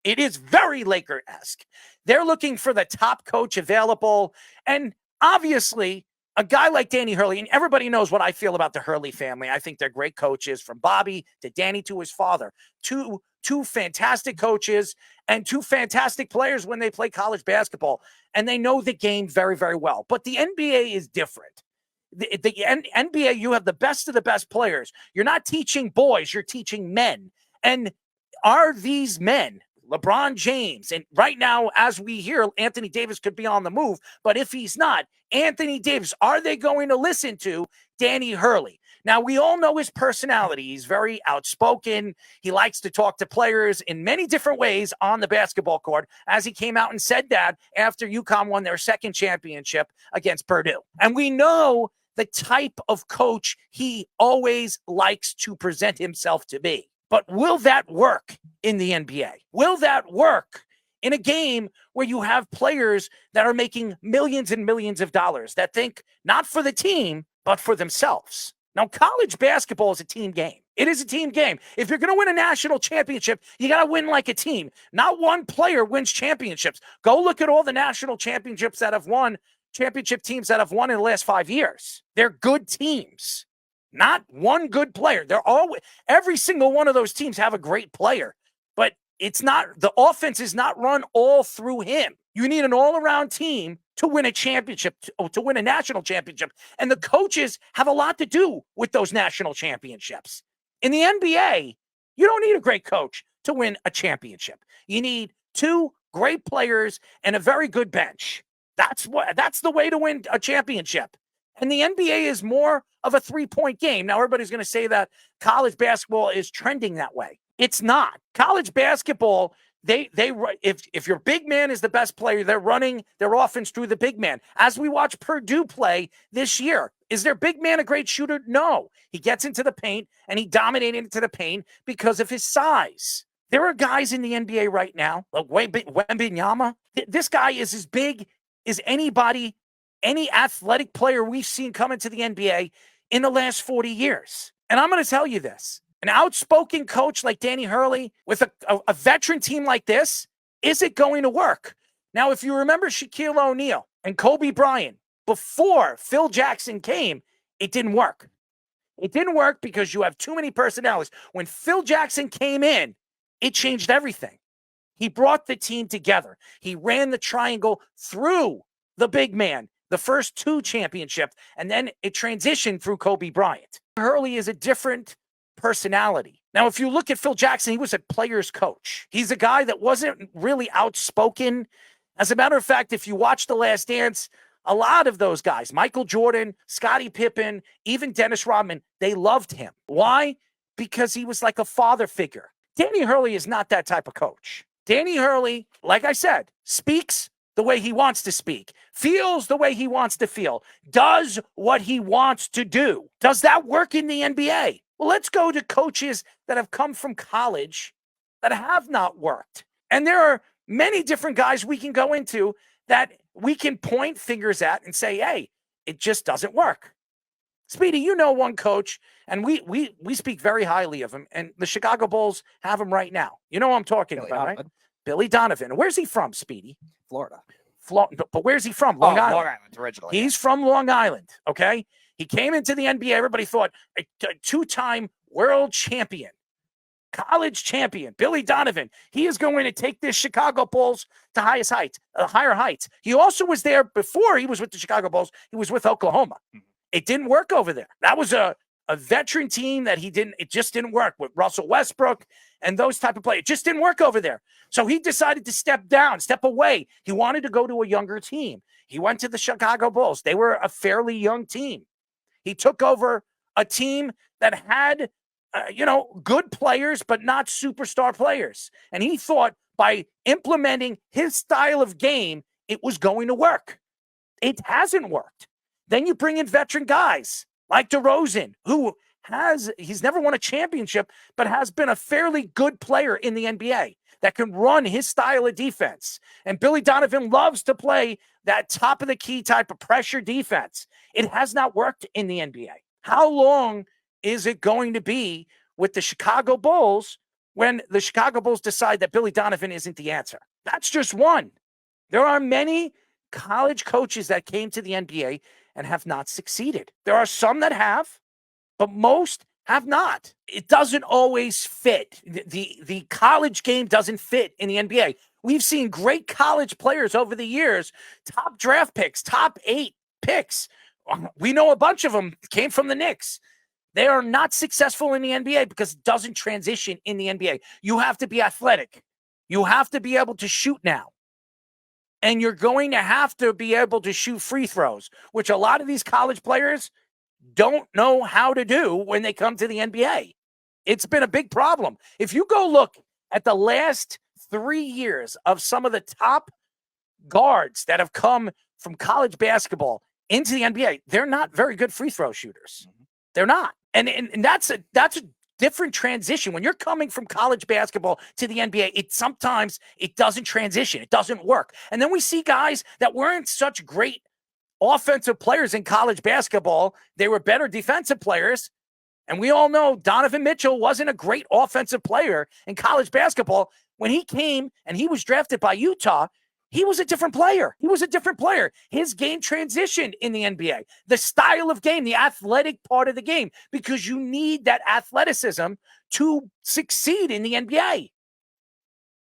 It is very Laker-esque. They're looking for the top coach available. And obviously, a guy like Danny Hurley, and everybody knows what I feel about the Hurley family. I think they're great coaches, from Bobby to Danny to his father. Two fantastic coaches and two fantastic players when they play college basketball. And they know the game very, very well. But the NBA is different. The NBA, you have the best of the best players. You're not teaching boys, you're teaching men. And are these men, LeBron James, and right now, as we hear, Anthony Davis could be on the move, but if he's not, Anthony Davis, are they going to listen to Danny Hurley? Now, we all know his personality. He's very outspoken. He likes to talk to players in many different ways on the basketball court, as he came out and said that after UConn won their second championship against Purdue. And we know the type of coach he always likes to present himself to be. But will that work in the NBA? Will that work in a game where you have players that are making millions and millions of dollars that think not for the team, but for themselves? Now, college basketball is a team game. It is a team game. If you're going to win a national championship, you got to win like a team. Not one player wins championships. Go look at all the national championships that have won, championship teams that have won in the last 5 years. They're good teams. Not one good player. They're always, every single one of those teams have a great player, but it's not, the offense is not run all through him. You need an all-around team to win a championship, to win a national championship. And the coaches have a lot to do with those national championships. In the NBA, you don't need a great coach to win a championship. You need two great players and a very good bench. That's the way to win a championship. And the NBA is more of a three-point game. Now, everybody's going to say that college basketball is trending that way. It's not. College basketball, if your big man is the best player, they're running their offense through the big man. As we watch Purdue play this year, is their big man a great shooter? No. He gets into the paint, and he dominated into the paint because of his size. There are guys in the NBA right now, like Wembanyama. This guy is as big as anybody, any athletic player we've seen come into the NBA in the last 40 years. And I'm going to tell you this. An outspoken coach like Danny Hurley with a veteran team like this, is it going to work? Now, if you remember Shaquille O'Neal and Kobe Bryant, before Phil Jackson came, it didn't work. It didn't work because you have too many personalities. When Phil Jackson came in, it changed everything. He brought the team together. He ran the triangle through the big man, the first two championships, and then it transitioned through Kobe Bryant. Hurley is a different personality. Now, if you look at Phil Jackson, he was a player's coach. He's a guy that wasn't really outspoken. As a matter of fact, if you watch The Last Dance, a lot of those guys, Michael Jordan, Scottie Pippen, even Dennis Rodman, they loved him. Why? Because he was like a father figure. Danny Hurley is not that type of coach. Danny Hurley, like I said, speaks the way he wants to speak, feels the way he wants to feel, does what he wants to do. Does that work in the NBA? Well, let's go to coaches that have come from college that have not worked. And there are many different guys we can go into that we can point fingers at and say, hey, it just doesn't work. Speedy, you know one coach, and we speak very highly of him, and the Chicago Bulls have him right now. You know what I'm talking about, right? Billy Donovan. Where's he from, Speedy? Florida. But where's he from? Long Island. Long Island originally. He's from Long Island, okay? He came into the NBA. Everybody thought a two-time world champion, college champion, Billy Donovan. He is going to take this Chicago Bulls to higher heights. He also was there before he was with the Chicago Bulls. He was with Oklahoma. It didn't work over there. That was a veteran team that it just didn't work with Russell Westbrook and those type of players. It just didn't work over there. So he decided to step away. He wanted to go to a younger team. He went to the Chicago Bulls. They were a fairly young team. He took over a team that had, good players, but not superstar players. And he thought by implementing his style of game, it was going to work. It hasn't worked. Then you bring in veteran guys like DeRozan, he's never won a championship, but has been a fairly good player in the NBA that can run his style of defense. And Billy Donovan loves to play that top of the key type of pressure defense. It has not worked in the NBA. How long is it going to be with the Chicago Bulls when the Chicago Bulls decide that Billy Donovan isn't the answer. That's just one. There are many college coaches that came to the NBA and have not succeeded. There are some that have, but most have not. It doesn't always fit. The college game doesn't fit in the NBA. We've seen great college players over the years, top draft picks, top 8 picks. We know a bunch of them came from the Knicks. They are not successful in the NBA because it doesn't transition in the NBA. You have to be athletic. You have to be able to shoot now. And you're going to have to be able to shoot free throws, which a lot of these college players don't know how to do when they come to the NBA. It's been a big problem. If you go look at the last 3 years of some of the top guards that have come from college basketball into the NBA, they're not very good free throw shooters. They're not. And that's a different transition. When you're coming from college basketball to the NBA, sometimes it doesn't transition. It doesn't work. And then we see guys that weren't such great offensive players in college basketball. They were better defensive players. And we all know Donovan Mitchell wasn't a great offensive player in college basketball. When he came and he was drafted by Utah, he was a different player. He was a different player. His game transitioned in the NBA. The style of game, the athletic part of the game, because you need that athleticism to succeed in the NBA.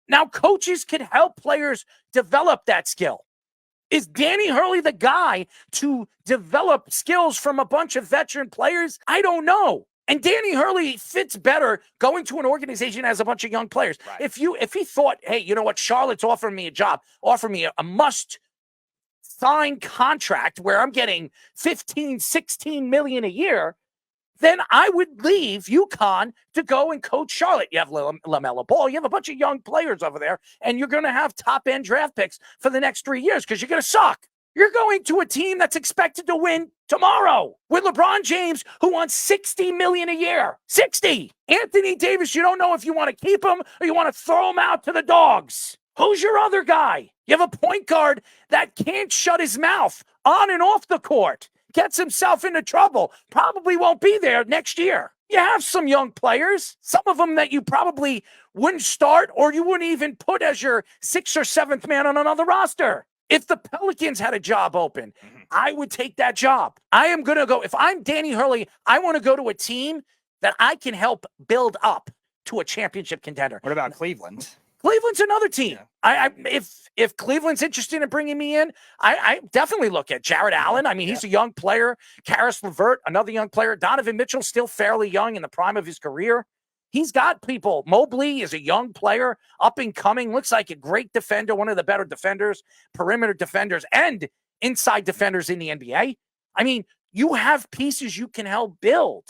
Now, coaches can help players develop that skill. Is Danny Hurley the guy to develop skills from a bunch of veteran players? I don't know. And Danny Hurley fits better going to an organization as a bunch of young players. Right. If he thought, hey, you know what, Charlotte's offering me a job, offer me a must-sign contract where I'm getting 15, 16 million a year, then I would leave UConn to go and coach Charlotte. You have LaMelo Ball. You have a bunch of young players over there, and you're going to have top-end draft picks for the next 3 years because you're going to suck. You're going to a team that's expected to win tomorrow with LeBron James, who wants $60 million a year. 60. Anthony Davis, you don't know if you want to keep him or you want to throw him out to the dogs. Who's your other guy? You have a point guard that can't shut his mouth on and off the court. Gets himself into trouble. Probably won't be there next year. You have some young players, some of them that you probably wouldn't start or you wouldn't even put as your 6th or 7th man on another roster. If the Pelicans had a job open, I would take that job. I am going to go. If I'm Danny Hurley, I want to go to a team that I can help build up to a championship contender. What about Cleveland? Cleveland's another team. Yeah. If Cleveland's interested in bringing me in, I definitely look at Jared Allen. I mean, he's a young player. Karis LeVert, another young player. Donovan Mitchell, still fairly young in the prime of his career. He's got people. Mobley is a young player, up and coming, looks like a great defender, one of the better defenders, perimeter defenders, and inside defenders in the NBA. I mean, you have pieces you can help build.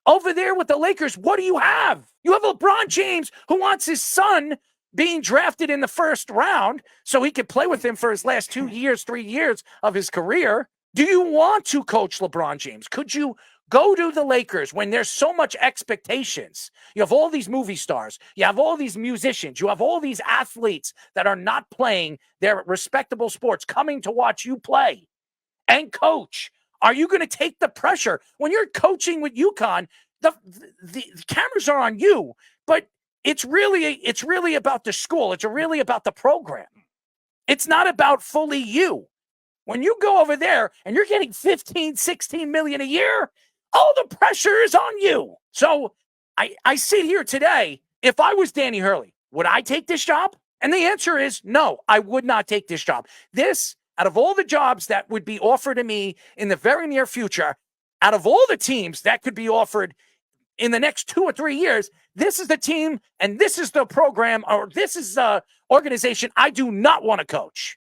Over there with the Lakers, what do you have? You have LeBron James, who wants his son being drafted in the first round so he could play with him for his last 2 years, 3 years of his career. Do you want to coach LeBron James? Could you go to the Lakers when there's so much expectations? You have all these movie stars. You have all these musicians. You have all these athletes that are not playing their respectable sports coming to watch you play and coach. Are you going to take the pressure? When you're coaching with UConn, the cameras are on you, but it's really about the school. It's really about the program. It's not about fully you. When you go over there and you're getting 15, 16 million a year, all the pressure is on you. So I sit here today. If I was Danny Hurley, would I take this job? And the answer is no, I would not take this job. This, out of all the jobs that would be offered to me in the very near future, out of all the teams that could be offered in the next 2 or 3 years, this is the team and this is the program, or this is the organization I do not want to coach.